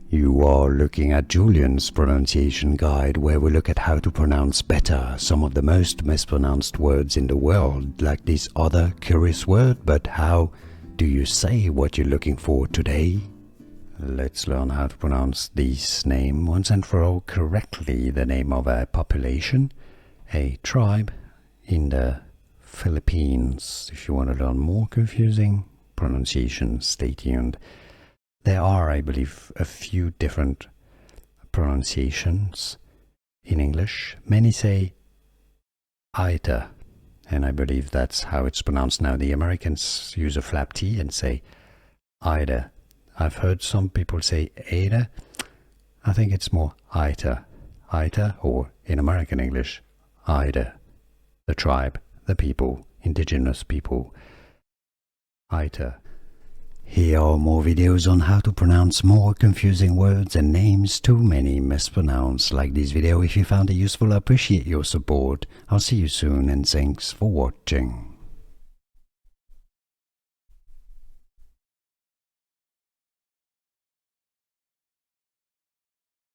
You are looking at Julian's pronunciation guide, where we look at how to pronounce better some of the most mispronounced words in the world, like this other curious word. But how do you say what you're looking for today? Let's learn how to pronounce this name once and for all correctly. The name of a population, a tribe in the Philippines. If you want to learn more confusing pronunciation, stay tuned. There are, I believe, a few different pronunciations in English. Many say Aeta, and I believe that's how it's pronounced now. The Americans use a flap T and say Aeta. I've heard some people say Aeta. I think it's more Aeta. Aeta, or in American English, Aeta. The tribe, the people, indigenous people. Aeta. Here are more videos on how to pronounce more confusing words and names too many mispronounced. Like this video if you found it useful. I appreciate your support. I'll see you soon and thanks for watching.